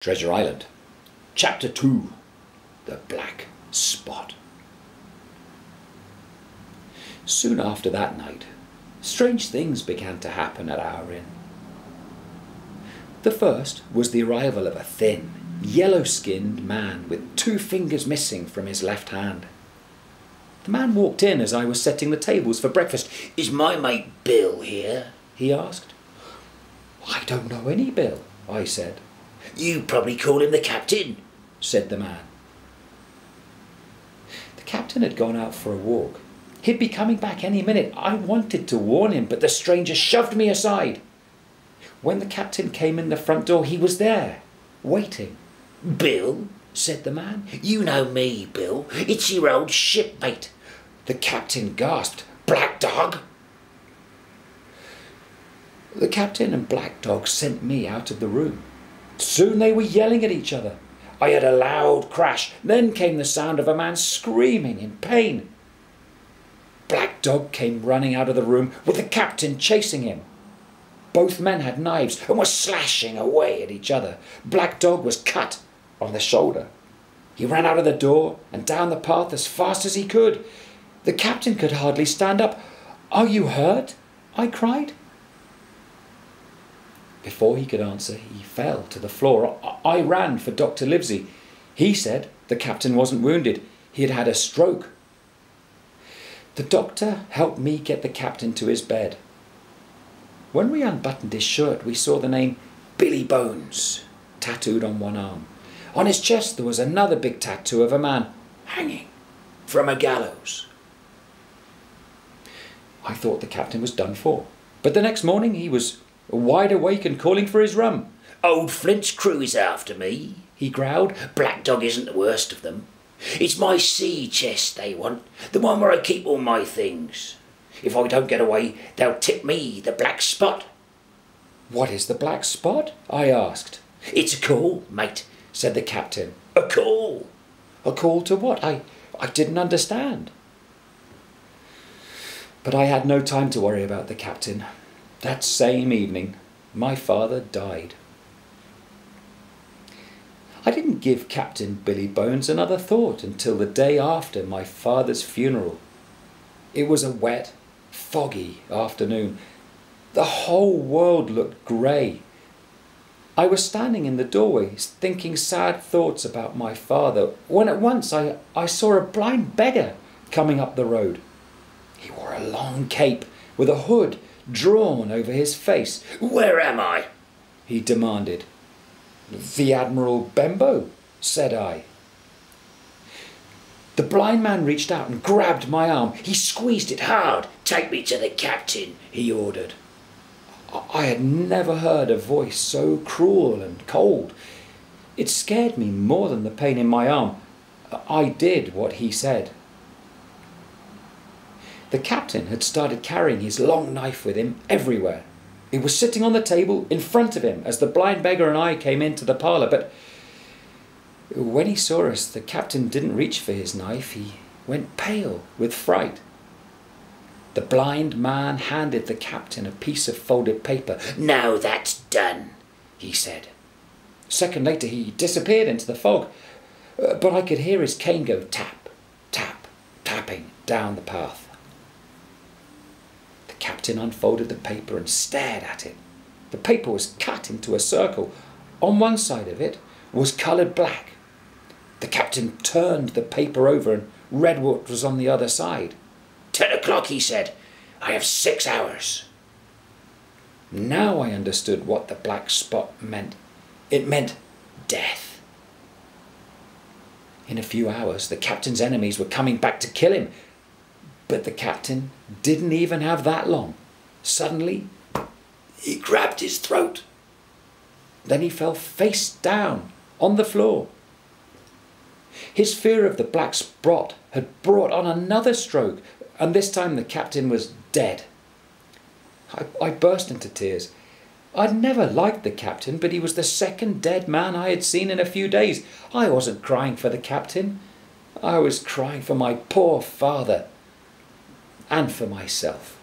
Treasure Island. Chapter 2. The Black Spot. Soon after that night, strange things began to happen at our inn. The first was the arrival of a thin, yellow-skinned man with 2 fingers missing from his left hand. The man walked in as I was setting the tables for breakfast. "Is my mate Bill here?" he asked. "I don't know any Bill," I said. "You probably call him the captain," said the man. The captain had gone out for a walk. He'd be coming back any minute. I wanted to warn him, but the stranger shoved me aside. When the captain came in the front door, he was there, waiting. "Bill," said the man. "You know me, Bill. It's your old shipmate." The captain gasped. "Black Dog?" The captain and Black Dog sent me out of the room. Soon they were yelling at each other. I heard a loud crash. Then came the sound of a man screaming in pain. Black Dog came running out of the room with the captain chasing him. Both men had knives and were slashing away at each other. Black Dog was cut on the shoulder. He ran out of the door and down the path as fast as he could. The captain could hardly stand up. "Are you hurt?" I cried. Before he could answer, he fell to the floor. I ran for Dr. Livesey. He said the captain wasn't wounded. He had had a stroke. The doctor helped me get the captain to his bed. When we unbuttoned his shirt, we saw the name Billy Bones tattooed on one arm. On his chest there was another big tattoo of a man hanging from a gallows. I thought the captain was done for, but the next morning he was wide awake and calling for his rum. "Old Flint's crew is after me," he growled. "Black Dog isn't the worst of them. It's my sea chest they want, the one where I keep all my things. If I don't get away, they'll tip me the Black Spot." "What is the Black Spot?" I asked. "It's a call, mate," said the captain. "A call." "A call to what? I didn't understand." But I had no time to worry about the captain. That same evening, my father died. I didn't give Captain Billy Bones another thought until the day after my father's funeral. It was a wet, foggy afternoon. The whole world looked grey. I was standing in the doorway thinking sad thoughts about my father when at once I saw a blind beggar coming up the road. He wore a long cape with a hood drawn over his face. "Where am I?" he demanded. "The Admiral Benbow," said I. The blind man reached out and grabbed my arm. He squeezed it hard. "Take me to the captain," he ordered. I had never heard a voice so cruel and cold. It scared me more than the pain in my arm. I did what he said. The captain had started carrying his long knife with him everywhere. It was sitting on the table in front of him as the blind beggar and I came into the parlour, but when he saw us, the captain didn't reach for his knife. He went pale with fright. The blind man handed the captain a piece of folded paper. "Now that's done," he said. A second later he disappeared into the fog, but I could hear his cane go tap, tap, tapping down the path. The captain unfolded the paper and stared at it. The paper was cut into a circle. On one side of it was coloured black. The captain turned the paper over and read what was on the other side. 10 o'clock, he said. "I have 6 hours." Now I understood what the Black Spot meant. It meant death. In a few hours, the captain's enemies were coming back to kill him. But the captain didn't even have that long. Suddenly, he grabbed his throat. Then he fell face down on the floor. His fear of the Black Spot had brought on another stroke, and this time the captain was dead. I burst into tears. I'd never liked the captain, but he was the second dead man I had seen in a few days. I wasn't crying for the captain. I was crying for my poor father and for myself.